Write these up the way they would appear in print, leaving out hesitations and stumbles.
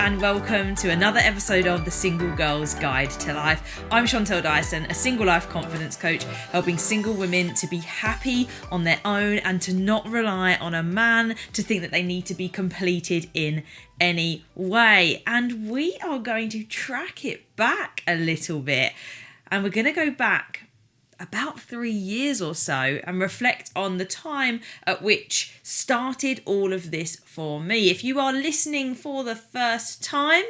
and welcome to another episode of The Single Girl's Guide to Life. I'm Chantel Dyson, a single life confidence coach, helping single women to be happy on their own and to not rely on a man to think that they need to be completed in any way. And we are going to track it back a little bit, and we're going to go back about 3 years or so and reflect on the time at which started all of this for me. If you are listening for the first time,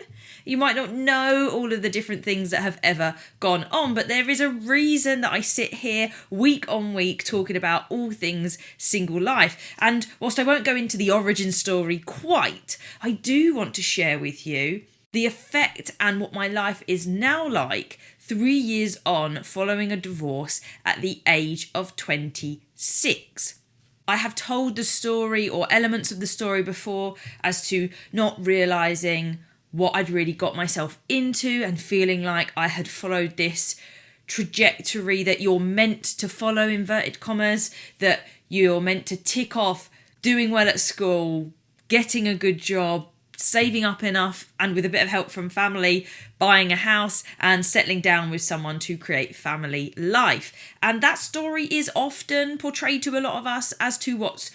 you might not know all of the different things that have ever gone on, but there is a reason that I sit here week on week talking about all things single life. And whilst I won't go into the origin story quite, I do want to share with you the effect and what my life is now like 3 years on following a divorce at the age of 26. I have told the story or elements of the story before as to not realising what I'd really got myself into and feeling like I had followed this trajectory that you're meant to follow, inverted commas, that you're meant to tick off doing well at school, getting a good job, saving up enough and with a bit of help from family, buying a house and settling down with someone to create family life. And that story is often portrayed to a lot of us as to what's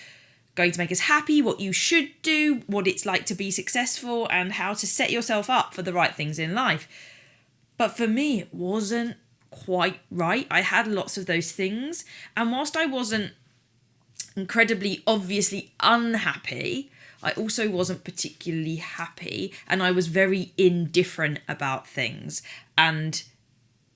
going to make us happy, what you should do, what it's like to be successful and how to set yourself up for the right things in life. But for me, it wasn't quite right. I had lots of those things. And whilst I wasn't incredibly obviously unhappy, I also wasn't particularly happy and I was very indifferent about things and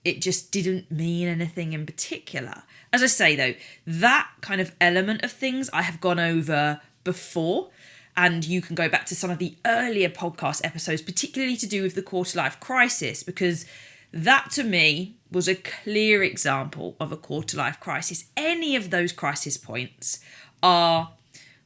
it just didn't mean anything in particular. As I say though, that kind of element of things I have gone over before, and you can go back to some of the earlier podcast episodes, particularly to do with the quarter life crisis, because that to me was a clear example of a quarter life crisis. Any of those crisis points are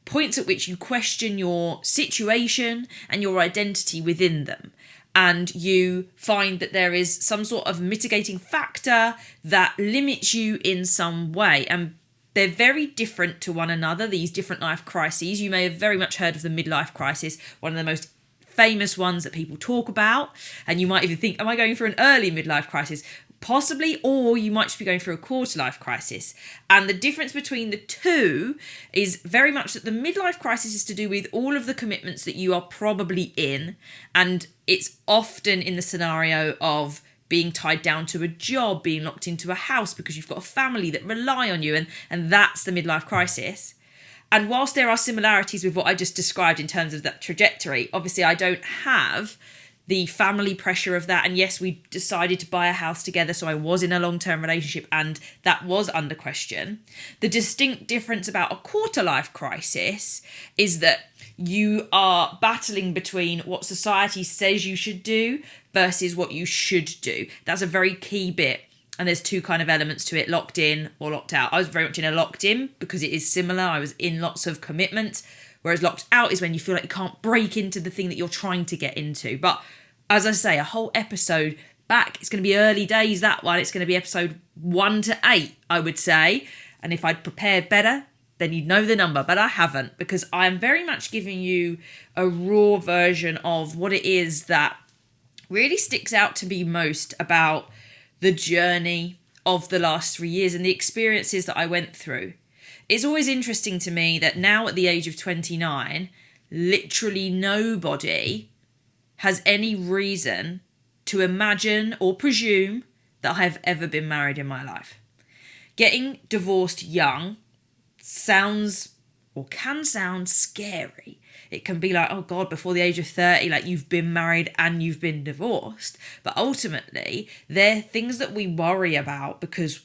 points at which you question your situation and your identity within them. And you find that there is some sort of mitigating factor that limits you in some way. And they're very different to one another, these different life crises. You may have very much heard of the midlife crisis, one of the most famous ones that people talk about. And you might even think, am I going through an early midlife crisis? Possibly, or you might just be going through a quarter life crisis. And the difference between the two is very much that the midlife crisis is to do with all of the commitments that you are probably in. And it's often in the scenario of being tied down to a job, being locked into a house because you've got a family that rely on you. And that's the midlife crisis. And whilst there are similarities with what I just described in terms of that trajectory, obviously I don't have the family pressure of that. And yes, we decided to buy a house together, so I was in a long-term relationship and that was under question. The distinct difference about a quarter life crisis is that you are battling between what society says you should do versus what you should do. That's a very key bit. And there's two kind of elements to it, locked in or locked out. I was very much in a locked in because it is similar. I was in lots of commitment. Whereas locked out is when you feel like you can't break into the thing that you're trying to get into. But as I say, a whole episode back, it's going to be early days, that one. It's going to be episode 1 to 8, I would say. And if I'd prepared better, then you'd know the number. But I haven't, because I'm very much giving you a raw version of what it is that really sticks out to me most about the journey of the last 3 years and the experiences that I went through. It's always interesting to me that now at the age of 29, literally nobody has any reason to imagine or presume that I have ever been married in my life. Getting divorced young sounds or can sound scary. It can be like, oh God, before the age of 30, like you've been married and you've been divorced. But ultimately, they're things that we worry about because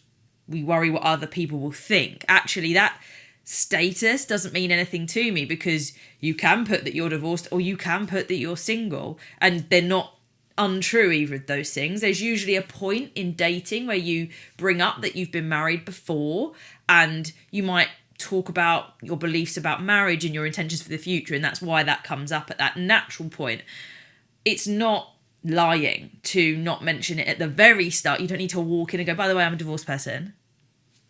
we worry what other people will think. Actually, that status doesn't mean anything to me because you can put that you're divorced or you can put that you're single, and they're not untrue, either of those things. There's usually a point in dating where you bring up that you've been married before and you might talk about your beliefs about marriage and your intentions for the future, and that's why that comes up at that natural point. It's not lying to not mention it at the very start. You don't need to walk in and go, by the way, I'm a divorced person.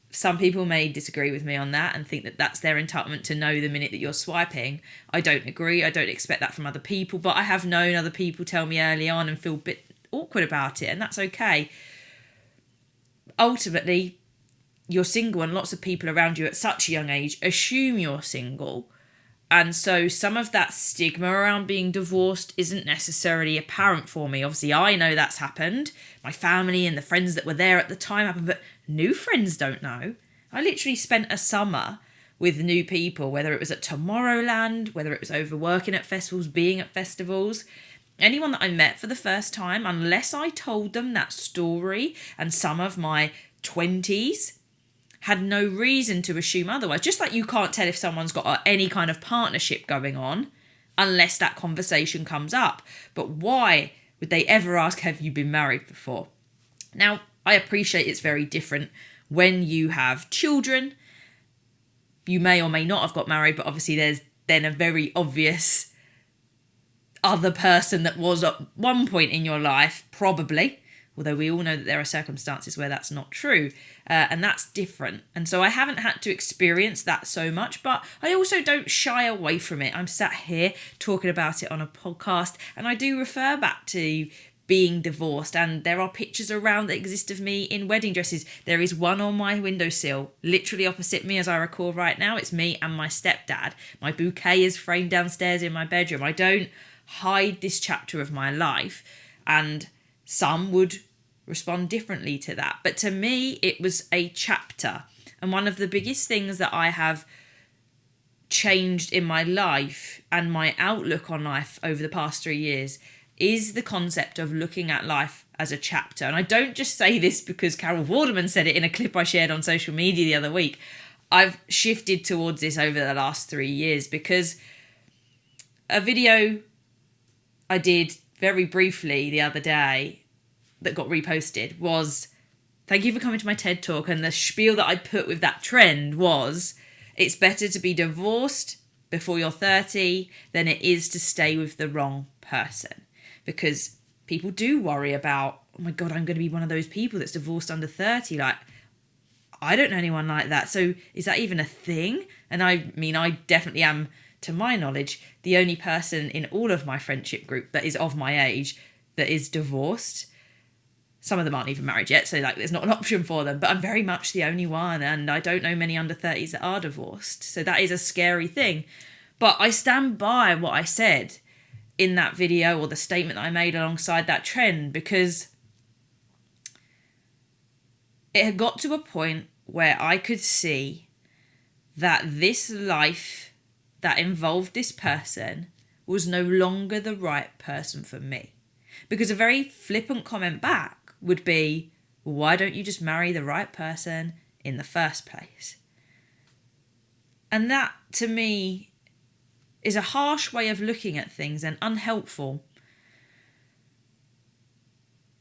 some people may disagree with me on that and think that that's their entitlement to know the minute that you're swiping. I don't agree. I don't expect that from other people, but I have known other people tell me early on and feel a bit awkward about it, and that's okay. Ultimately, you're single, and lots of people around you at such a young age assume you're single. And so some of that stigma around being divorced isn't necessarily apparent for me. Obviously, I know that's happened. My family and the friends that were there at the time happened, but new friends don't know. I literally spent a summer with new people, whether it was at Tomorrowland, whether it was over working at festivals, being at festivals. Anyone that I met for the first time, unless I told them that story and some of my 20s, had no reason to assume otherwise. Just like you can't tell if someone's got any kind of partnership going on unless that conversation comes up. But why would they ever ask, have you been married before? Now, I appreciate it's very different when you have children. You may or may not have got married, but obviously there's then a very obvious other person that was at one point in your life, probably, although we all know that there are circumstances where that's not true, and that's different. And so I haven't had to experience that so much, but I also don't shy away from it. I'm sat here talking about it on a podcast, and I do refer back to being divorced, and there are pictures around that exist of me in wedding dresses. There is one on my windowsill, literally opposite me as I record right now. It's me and my stepdad. My bouquet is framed downstairs in my bedroom. I don't hide this chapter of my life, and some would respond differently to that. But to me, it was a chapter. And one of the biggest things that I have changed in my life and my outlook on life over the past 3 years is the concept of looking at life as a chapter. And I don't just say this because Carol Vorderman said it in a clip I shared on social media the other week. I've shifted towards this over the last 3 years because a video I did very briefly the other day that got reposted was, thank you for coming to my TED Talk, and the spiel that I put with that trend was, it's better to be divorced before you're 30 than it is to stay with the wrong person. Because people do worry about, oh my God, I'm going to be one of those people that's divorced under 30. Like, I don't know anyone like that. So is that even a thing? And I mean, I definitely am, to my knowledge, the only person in all of my friendship group that is of my age that is divorced. Some of them aren't even married yet, so like there's not an option for them, but I'm very much the only one, and I don't know many under 30s that are divorced. So that is a scary thing. But I stand by what I said in that video, or the statement that I made alongside that trend, because it had got to a point where I could see that this life that involved this person was no longer the right person for me. Because a very flippant comment back would be, why don't you just marry the right person in the first place? And that, to me, is a harsh way of looking at things and unhelpful.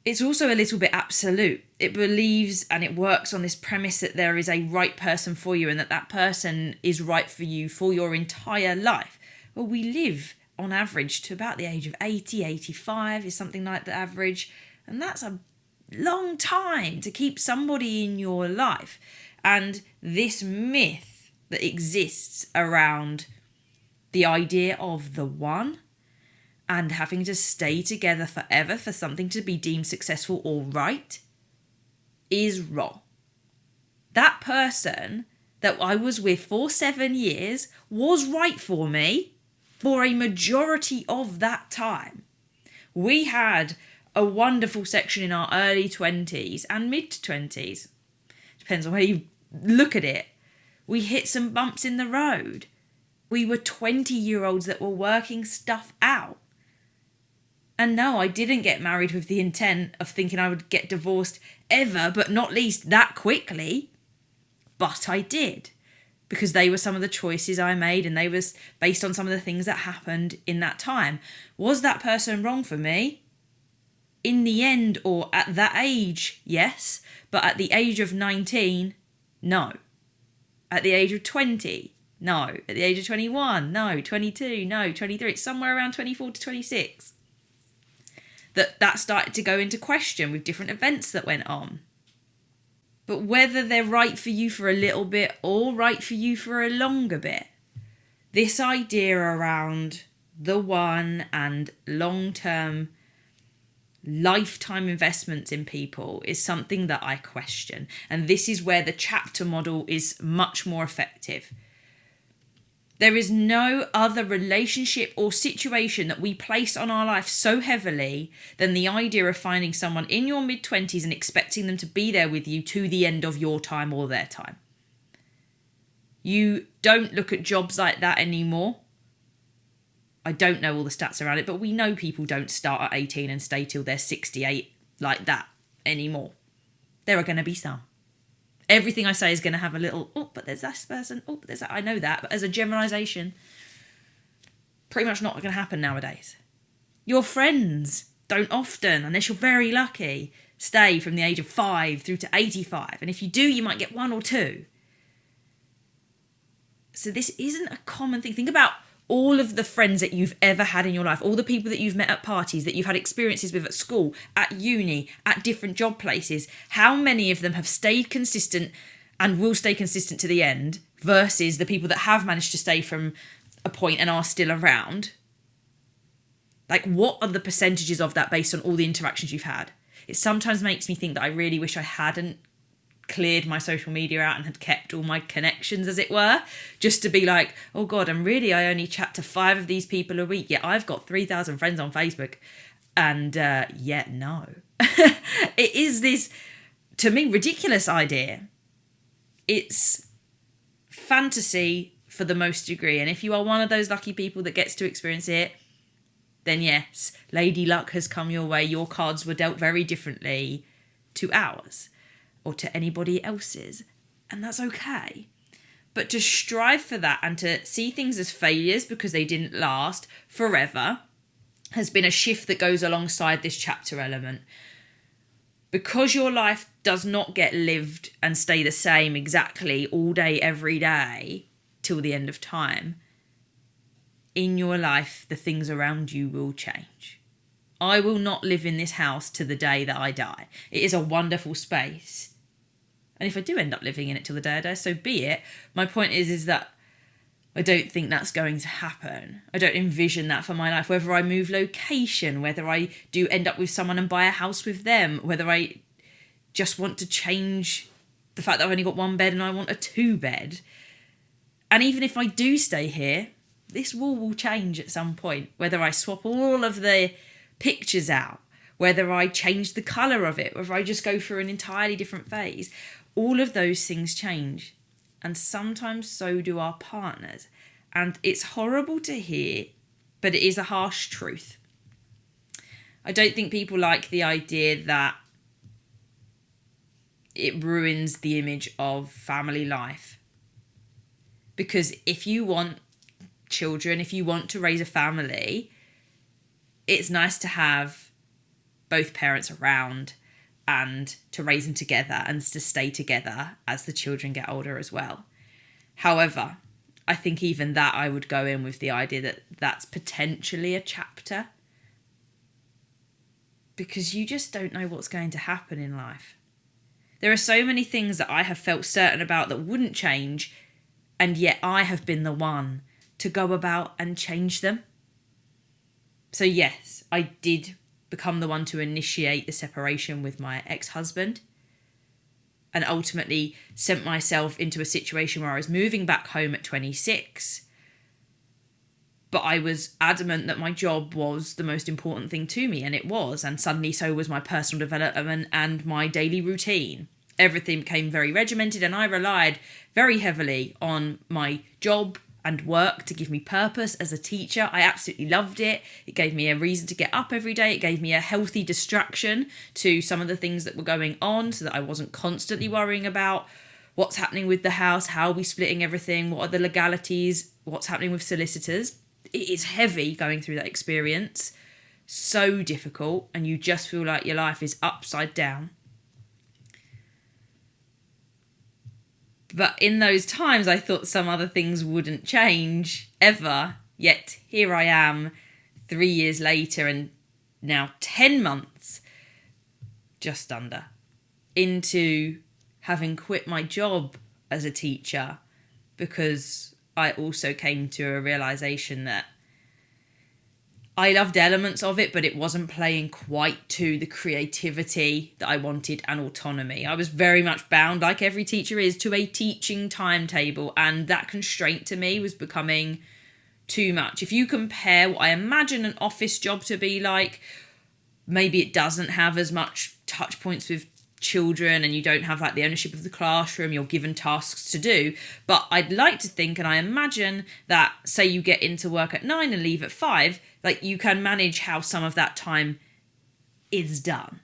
It's also a little bit absolute. It believes and it works on this premise that there is a right person for you and that that person is right for you for your entire life. Well, we live on average to about the age of 80, 85 is something like the average. And that's a long time to keep somebody in your life. And this myth that exists around the idea of the one and having to stay together forever for something to be deemed successful or right is wrong. That person that I was with for 7 years was right for me for a majority of that time. We had a wonderful section in our early 20s and mid 20s. Depends on where you look at it. We hit some bumps in the road. We were 20-year-olds that were working stuff out. And no, I didn't get married with the intent of thinking I would get divorced ever, but not least that quickly. But I did, because they were some of the choices I made and they was based on some of the things that happened in that time. Was that person wrong for me? In the end, or at that age, yes. But at the age of 19, no. At the age of 20, no. At the age of 21, no. 22, no. 23, it's somewhere around 24 to 26. That started to go into question with different events that went on. but whether they're right for you for a little bit or right for you for a longer bit. This idea around the one and long-term lifetime investments in people is something that I question. And this is where the chapter model is much more effective. There is no other relationship or situation that we place on our life so heavily than the idea of finding someone in your mid-20s and expecting them to be there with you to the end of your time or their time. You don't look at jobs like that anymore. I don't know all the stats around it, but we know people don't start at 18 and stay till they're 68 like that anymore. There are going to be some. Everything I say is going to have a little, oh, but there's this person, oh, but there's that. I know that, but as a generalisation, pretty much not going to happen nowadays. Your friends don't often, unless you're very lucky, stay from the age of 5 through to 85. And if you do, you might get 1 or 2. So this isn't a common thing. Think about all of the friends that you've ever had in your life, all the people that you've met at parties, that you've had experiences with at school, at uni, at different job places. How many of them have stayed consistent and will stay consistent to the end versus the people that have managed to stay from a point and are still around? Like, what are the percentages of that based on all the interactions you've had? It sometimes makes me think that I really wish I hadn't cleared my social media out and had kept all my connections, as it were, just to be like, oh God, I only chat to 5 of these people a week. Yeah, I've got 3,000 friends on Facebook. And no. It is this, to me, ridiculous idea. It's fantasy for the most degree. And if you are one of those lucky people that gets to experience it, then yes, Lady Luck has come your way. Your cards were dealt very differently to ours or to anybody else's, and that's okay. But to strive for that and to see things as failures because they didn't last forever has been a shift that goes alongside this chapter element. Because your life does not get lived and stay the same exactly all day, every day, till the end of time, in your life, the things around you will change. I will not live in this house to the day that I die. It is a wonderful space. And if I do end up living in it till the day I die, so be it. My point is that I don't think that's going to happen. I don't envision that for my life. Whether I move location, whether I do end up with someone and buy a house with them, whether I just want to change the fact that I've only got 1 bed and I want a 2 bed. And even if I do stay here, this wall will change at some point. Whether I swap all of the pictures out, whether I change the colour of it, whether I just go through an entirely different phase. All of those things change. And sometimes so do our partners. And it's horrible to hear, but it is a harsh truth. I don't think people like the idea that it ruins the image of family life. Because if you want children, if you want to raise a family, it's nice to have both parents around and to raise them together and to stay together as the children get older as well. However, I think even that I would go in with the idea that that's potentially a chapter, because you just don't know what's going to happen in life. There are so many things that I have felt certain about that wouldn't change, and yet I have been the one to go about and change them. So yes, I did become the one to initiate the separation with my ex-husband, and ultimately sent myself into a situation where I was moving back home at 26. But I was adamant that my job was the most important thing to me, and it was. And suddenly so was my personal development and my daily routine. Everything became very regimented, and I relied very heavily on my job and work to give me purpose as a teacher. I absolutely loved it. It gave me a reason to get up every day. It gave me a healthy distraction to some of the things that were going on so that I wasn't constantly worrying about what's happening with the house, how are we splitting everything, what are the legalities, what's happening with solicitors. It is heavy going through that experience. So difficult, and you just feel like your life is upside down. But in those times, I thought some other things wouldn't change ever. Yet here I am 3 years later and now 10 months, just under, into having quit my job as a teacher, because I also came to a realization that I loved elements of it, but it wasn't playing quite to the creativity that I wanted and autonomy. I was very much bound, like every teacher is, to a teaching timetable, and that constraint to me was becoming too much. If you compare what I imagine an office job to be like, maybe it doesn't have as much touch points with children and you don't have like the ownership of the classroom, you're given tasks to do. But I'd like to think, and I imagine that, say you get into work at 9 and leave at 5, like you can manage how some of that time is done.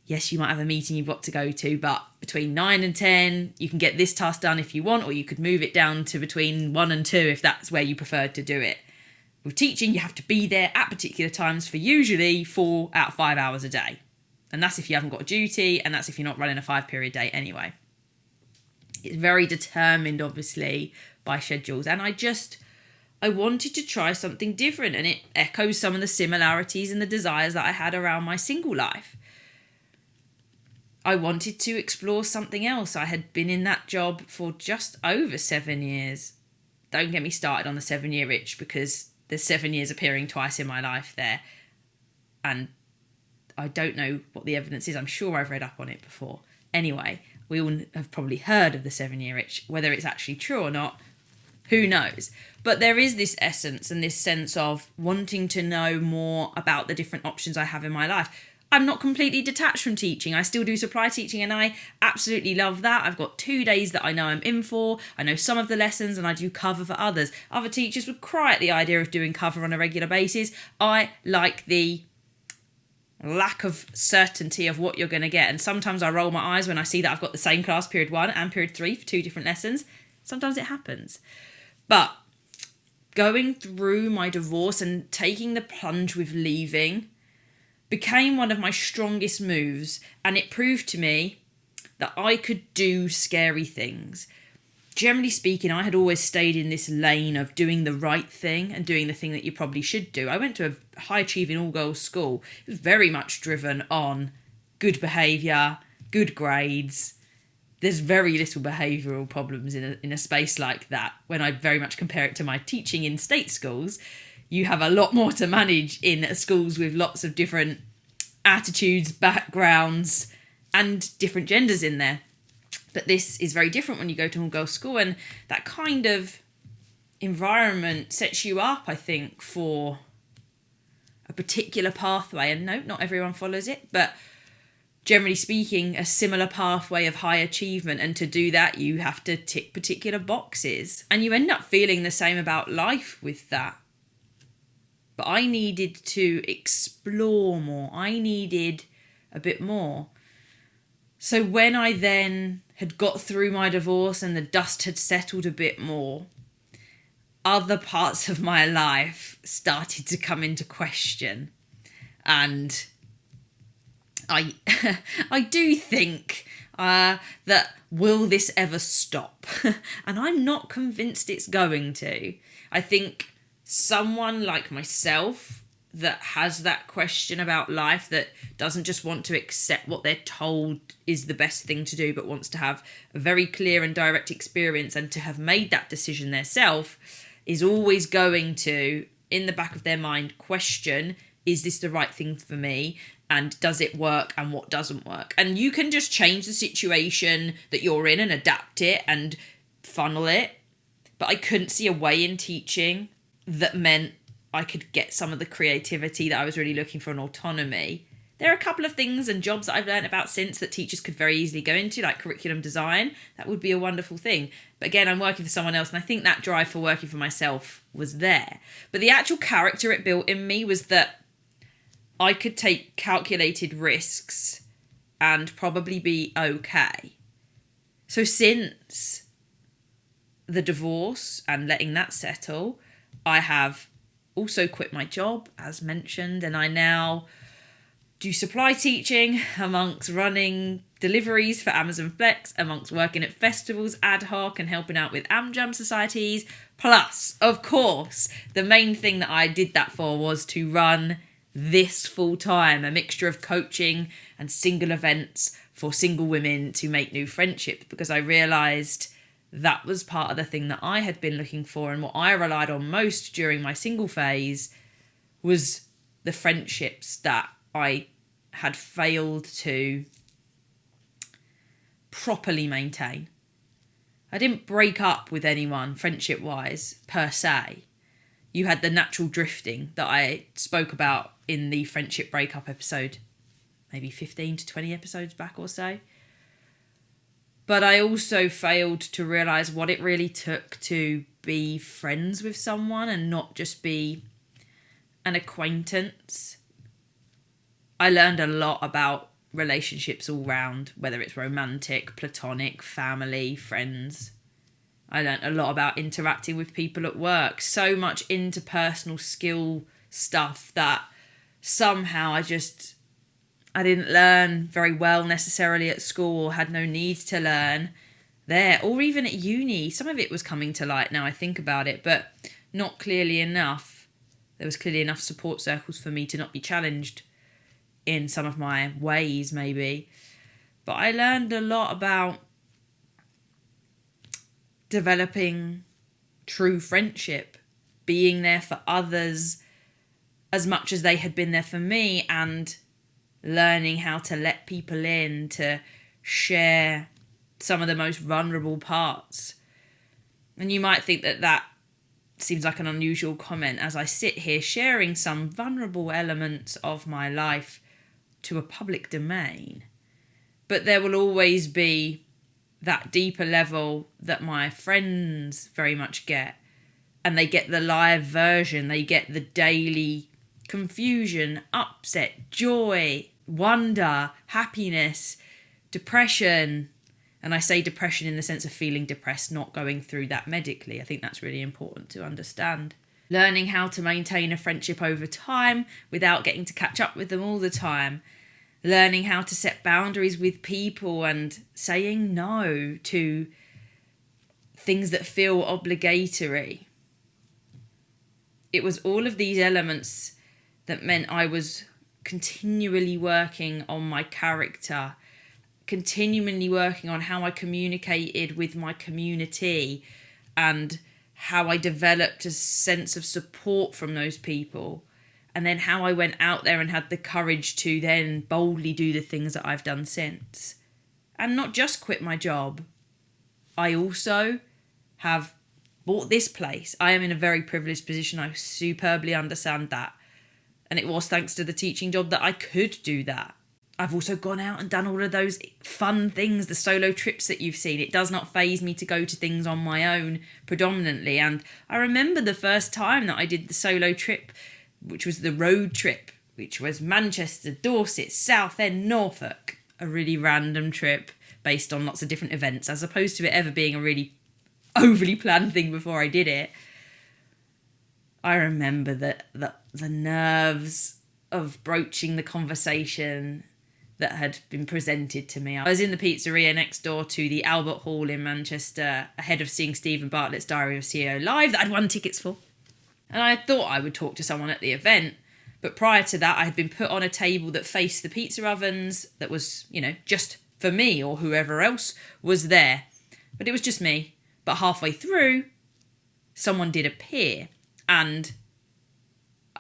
Yes, you might have a meeting you've got to go to, but between 9 and 10, you can get this task done if you want, or you could move it down to between 1 and 2 if that's where you prefer to do it. With teaching, you have to be there at particular times for usually 4 out of 5 hours a day. And that's if you haven't got a duty, and that's if you're not running a 5-period day anyway. It's very determined, obviously, by schedules. And I wanted to try something different, and it echoes some of the similarities and the desires that I had around my single life. I wanted to explore something else. I had been in that job for just over 7 years. Don't get me started on the 7-year itch, because there's 7 years appearing twice in my life there. And I don't know what the evidence is. I'm sure I've read up on it before. Anyway, we all have probably heard of the 7-year itch. Whether it's actually true or not, who knows? But there is this essence and this sense of wanting to know more about the different options I have in my life. I'm not completely detached from teaching. I still do supply teaching and I absolutely love that. I've got 2 days that I know I'm in for. I know some of the lessons and I do cover for others. Other teachers would cry at the idea of doing cover on a regular basis. I like the lack of certainty of what you're going to get. And sometimes I roll my eyes when I see that I've got the same class period 1 and period 3 for 2 different lessons. Sometimes it happens. But going through my divorce and taking the plunge with leaving became one of my strongest moves, and it proved to me that I could do scary things. Generally speaking, I had always stayed in this lane of doing the right thing and doing the thing that you probably should do. I went to a high-achieving all-girls school. It was very much driven on good behaviour, good grades. There's very little behavioural problems in a space like that. When I very much compare it to my teaching in state schools, you have a lot more to manage in schools with lots of different attitudes, backgrounds, and different genders in there. But this is very different when you go to an all-girls school, and that kind of environment sets you up, I think, for a particular pathway. And no, not everyone follows it, but generally speaking, a similar pathway of high achievement. And to do that, you have to tick particular boxes. And you end up feeling the same about life with that. But I needed to explore more. I needed a bit more. So when I then had got through my divorce and the dust had settled a bit more, other parts of my life started to come into question. And I do think that will this ever stop? And I'm not convinced it's going to. I think someone like myself that has that question about life, that doesn't just want to accept what they're told is the best thing to do, but wants to have a very clear and direct experience and to have made that decision themselves, is always going to, in the back of their mind, question, is this the right thing for me? And does it work, and what doesn't work? And you can just change the situation that you're in and adapt it and funnel it. But I couldn't see a way in teaching that meant I could get some of the creativity that I was really looking for, and autonomy. There are a couple of things and jobs that I've learned about since that teachers could very easily go into, like curriculum design. That would be a wonderful thing. But again, I'm working for someone else, and I think that drive for working for myself was there. But the actual character it built in me was that I could take calculated risks and probably be okay. So since the divorce and letting that settle, I have also quit my job, as mentioned, and I now do supply teaching amongst running deliveries for Amazon Flex, amongst working at festivals ad hoc and helping out with AmJam societies. Plus, of course, the main thing that I did that for was to run this full time, a mixture of coaching and single events for single women to make new friendships, because I realised that was part of the thing that I had been looking for, and what I relied on most during my single phase was the friendships that I had failed to properly maintain. I didn't break up with anyone friendship-wise per se. You had the natural drifting that I spoke about in the friendship breakup episode, maybe 15 to 20 episodes back or so. But I also failed to realise what it really took to be friends with someone and not just be an acquaintance. I learned a lot about relationships all round, whether it's romantic, platonic, family, friends. I learned a lot about interacting with people at work, so much interpersonal skill stuff that somehow I didn't learn very well necessarily at school, or had no need to learn there, or even at uni. Some of it was coming to light now I think about it, but not clearly enough. There was clearly enough support circles for me to not be challenged in some of my ways, maybe. But I learned a lot about developing true friendship, being there for others as much as they had been there for me, and learning how to let people in to share some of the most vulnerable parts. And you might think that that seems like an unusual comment as I sit here sharing some vulnerable elements of my life to a public domain. But there will always be that deeper level that my friends very much get. And they get the live version. They get the daily confusion, upset, joy, wonder, happiness, depression. And I say depression in the sense of feeling depressed, not going through that medically. I think that's really important to understand. Learning how to maintain a friendship over time without getting to catch up with them all the time. Learning how to set boundaries with people and saying no to things that feel obligatory. It was all of these elements that meant I was continually working on my character, continually working on how I communicated with my community and how I developed a sense of support from those people, and then how I went out there and had the courage to then boldly do the things that I've done since. And not just quit my job. I also have bought this place. I am in a very privileged position. I superbly understand that. And it was thanks to the teaching job that I could do that. I've also gone out and done all of those fun things, the solo trips that you've seen. It does not faze me to go to things on my own predominantly. And I remember the first time that I did the solo trip, which was the road trip, which was Manchester, Dorset, Southend, Norfolk. A really random trip based on lots of different events, as opposed to it ever being a really overly planned thing before I did it. I remember the nerves of broaching the conversation that had been presented to me. I was in the pizzeria next door to the Albert Hall in Manchester ahead of seeing Stephen Bartlett's Diary of a CEO live that I'd won tickets for. And I thought I would talk to someone at the event. But prior to that, I had been put on a table that faced the pizza ovens that was, just for me or whoever else was there. But it was just me. But halfway through, someone did appear. And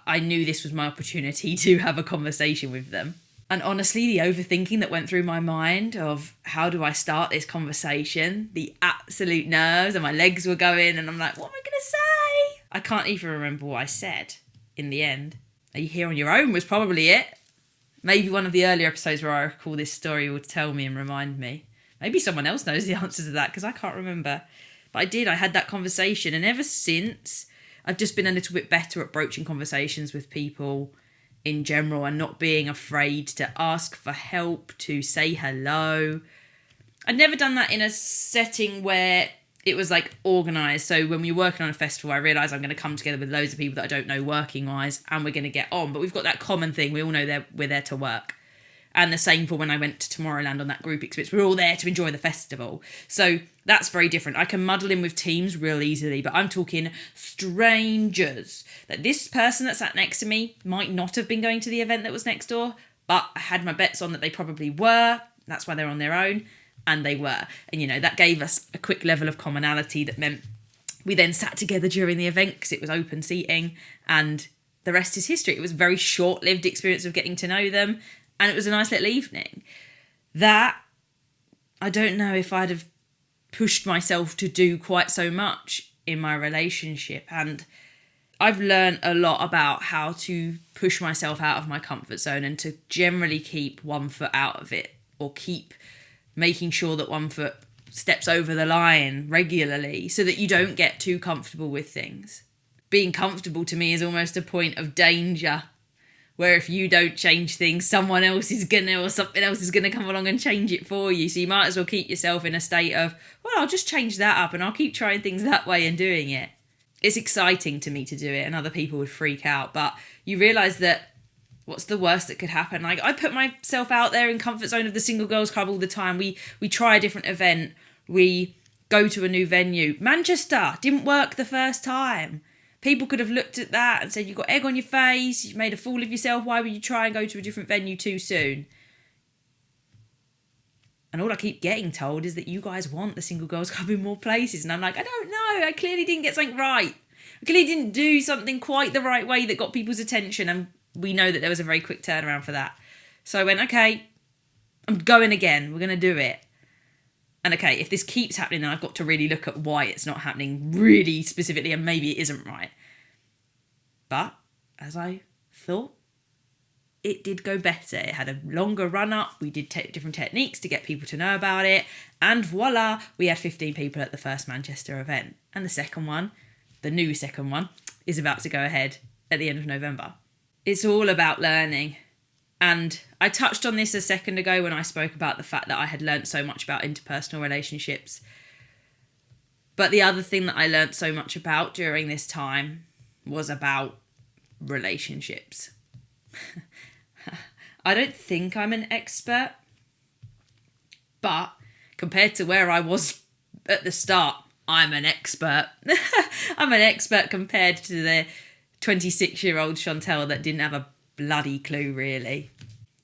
I knew this was my opportunity to have a conversation with them. And honestly, the overthinking that went through my mind of how do I start this conversation, the absolute nerves, and my legs were going, and I'm like, what am I going to say? I can't even remember what I said in the end. Are you here on your own was probably it. Maybe one of the earlier episodes where I recall this story would tell me and remind me. Maybe someone else knows the answer to that because I can't remember. But I had that conversation, and ever since, I've just been a little bit better at broaching conversations with people in general and not being afraid to ask for help, to say hello. I'd never done that in a setting where it was like organised. So when we were working on a festival, I realised I'm going to come together with loads of people that I don't know working wise and we're going to get on. But we've got that common thing. We all know we're there to work. And the same for when I went to Tomorrowland on that group experience. We're all there to enjoy the festival. So that's very different. I can muddle in with teams real easily, but I'm talking strangers. That this person that sat next to me might not have been going to the event that was next door, but I had my bets on that they probably were. That's why they're on their own. And they were. And, you know, that gave us a quick level of commonality that meant we then sat together during the event because it was open seating, and the rest is history. It was a very short-lived experience of getting to know them, and it was a nice little evening. That, I don't know if I'd have pushed myself to do quite so much in my relationship. And I've learned a lot about how to push myself out of my comfort zone and to generally keep one foot out of it, or keep making sure that one foot steps over the line regularly so that you don't get too comfortable with things. Being comfortable to me is almost a point of danger, where if you don't change things, someone else is gonna, or something else is gonna come along and change it for you. So you might as well keep yourself in a state of, well, I'll just change that up and I'll keep trying things that way and doing it. It's exciting to me to do it, and other people would freak out, but you realise that what's the worst that could happen? Like, I put myself out there in comfort zone of the Single Girls Club all the time. We try a different event. We go to a new venue. Manchester didn't work the first time. People could have looked at that and said, you've got egg on your face, you've made a fool of yourself, why would you try and go to a different venue too soon? And all I keep getting told is that you guys want the Single Girls Club in more places. And I'm like, I don't know. I clearly didn't get something right. I clearly didn't do something quite the right way that got people's attention. And we know that there was a very quick turnaround for that. So I went, okay, I'm going again. We're going to do it. And okay, if this keeps happening, then I've got to really look at why it's not happening really specifically, and maybe it isn't right. But as I thought, it did go better. It had a longer run up. We did different techniques to get people to know about it. And voila, we had 15 people at the first Manchester event. And the second one, the new second one, is about to go ahead at the end of November. It's all about learning. And I touched on this a second ago when I spoke about the fact that I had learnt so much about interpersonal relationships. But the other thing that I learnt so much about during this time was about relationships. I don't think I'm an expert, but compared to where I was at the start, I'm an expert. I'm an expert compared to the 26-year-old Chantel that didn't have a bloody clue, really.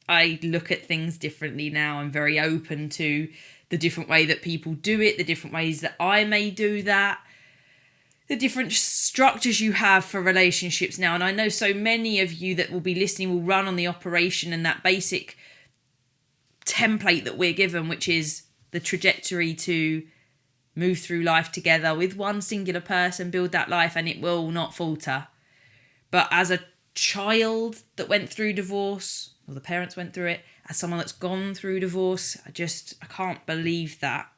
I look at things differently now. I'm very open to the different way that people do it, the different ways that I may do that, the different structures you have for relationships now. And I know so many of you that will be listening will run on the operation and that basic template that we're given, which is the trajectory to move through life together with one singular person, build that life, and it will not falter. But as a child that went through divorce, or the parents went through it, as someone that's gone through divorce, I can't believe that.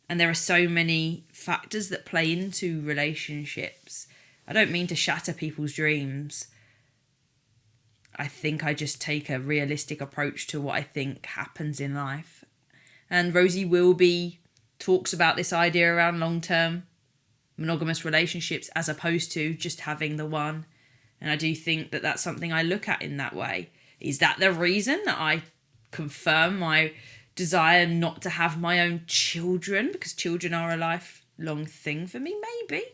And there are so many factors that play into relationships. I don't mean to shatter people's dreams. I think I just take a realistic approach to what I think happens in life. And Rosie Wilby talks about this idea around long-term monogamous relationships as opposed to just having the one. And I do think that that's something I look at in that way. Is that the reason that I confirm my desire not to have my own children? Because children are a lifelong thing for me, maybe.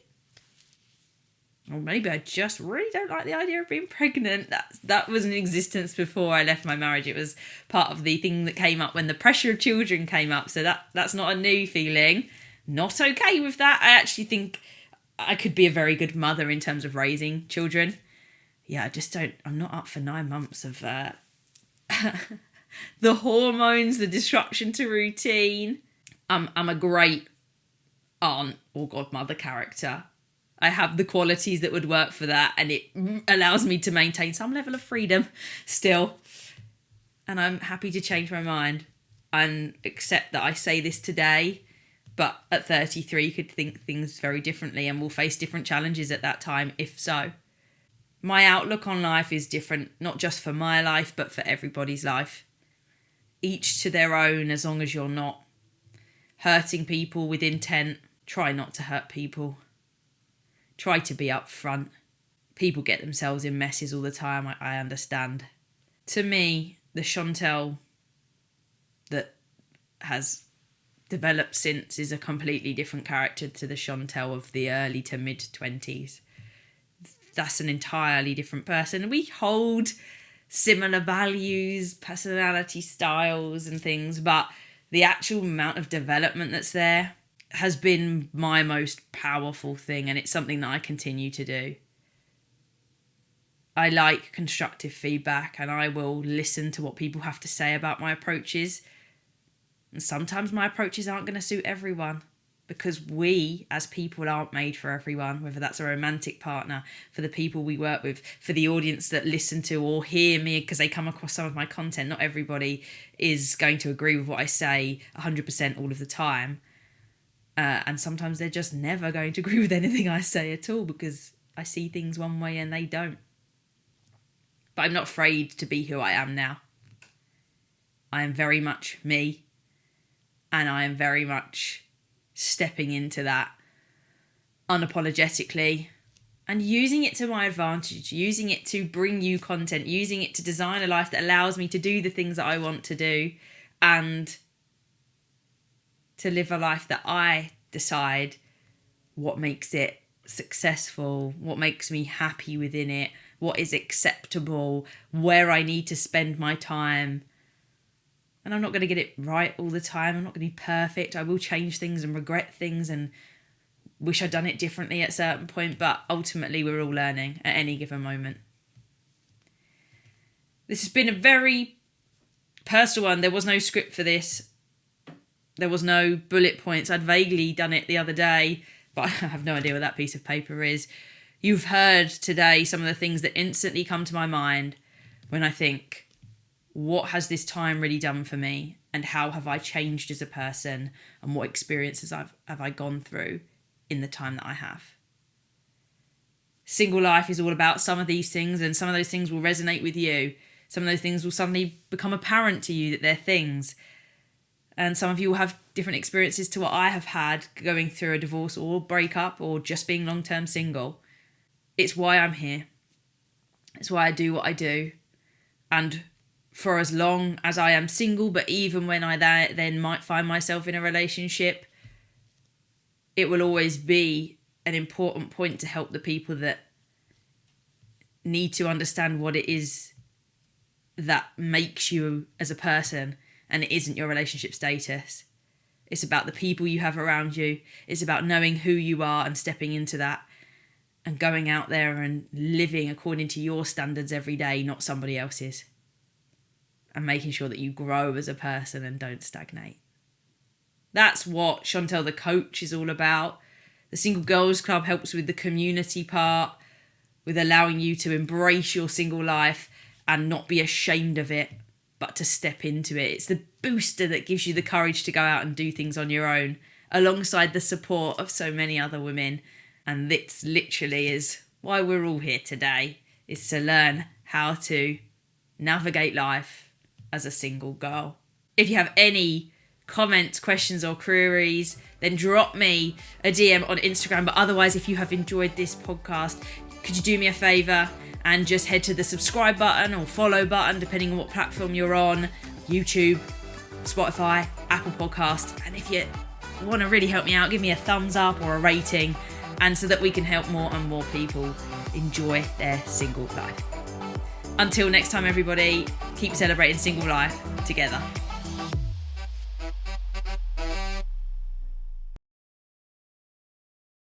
Or maybe I just really don't like the idea of being pregnant. That was in existence before I left my marriage. It was part of the thing that came up when the pressure of children came up. So that's not a new feeling. Not okay with that. I actually think I could be a very good mother in terms of raising children. Yeah, I'm not up for 9 months of the hormones, the disruption to routine. I'm a great aunt or godmother character. I have the qualities that would work for that, and it allows me to maintain some level of freedom still. And I'm happy to change my mind and accept that I say this today, but at 33 could think things very differently and will face different challenges at that time, if so. My outlook on life is different, not just for my life, but for everybody's life. Each to their own, as long as you're not hurting people with intent. Try not to hurt people. Try to be upfront. People get themselves in messes all the time, I understand. To me, the Chantel that has developed since is a completely different character to the Chantel of the early to mid-20s. That's an entirely different person. We hold similar values, personality styles and things, but the actual amount of development that's there has been my most powerful thing, and it's something that I continue to do. I like constructive feedback, and I will listen to what people have to say about my approaches. And sometimes my approaches aren't going to suit everyone, because we as people aren't made for everyone, whether that's a romantic partner, for the people we work with, for the audience that listen to or hear me because they come across some of my content. Not everybody is going to agree with what I say 100% all of the time. And sometimes they're just never going to agree with anything I say at all, because I see things one way and they don't. But I'm not afraid to be who I am now. I am very much me, and I am very much stepping into that unapologetically and using it to my advantage, using it to bring you content, using it to design a life that allows me to do the things that I want to do, and to live a life that I decide what makes it successful, what makes me happy within it, what is acceptable, where I need to spend my time. And I'm not going to get it right all the time. I'm not going to be perfect. I will change things and regret things and wish I'd done it differently at a certain point, but ultimately we're all learning at any given moment. This has been a very personal one. There was no script for this. There was no bullet points. I'd vaguely done it the other day, but I have no idea what that piece of paper is. You've heard today some of the things that instantly come to my mind when I think, what has this time really done for me? And how have I changed as a person? And what experiences have I gone through in the time that I have? Single life is all about some of these things, and some of those things will resonate with you. Some of those things will suddenly become apparent to you that they're things. And some of you will have different experiences to what I have had going through a divorce or breakup or just being long-term single. It's why I'm here. It's why I do what I do. And for as long as I am single, but even when I then might find myself in a relationship, it will always be an important point to help the people that need to understand what it is that makes you as a person, and it isn't your relationship status. It's about the people you have around you. It's about knowing who you are and stepping into that and going out there and living according to your standards every day, not somebody else's. And making sure that you grow as a person and don't stagnate. That's what Chantel the Coach is all about. The Single Girls Club helps with the community part, with allowing you to embrace your single life and not be ashamed of it, but to step into it. It's the booster that gives you the courage to go out and do things on your own, alongside the support of so many other women. And this literally is why we're all here today, is to learn how to navigate life as a single girl. If you have any comments, questions or queries, then drop me a DM on Instagram. But otherwise, if you have enjoyed this podcast, could you do me a favour and just head to the subscribe button or follow button, depending on what platform you're on, YouTube, Spotify, Apple Podcast. And if you want to really help me out, give me a thumbs up or a rating, and so that we can help more and more people enjoy their single life. Until next time, everybody, keep celebrating single life together.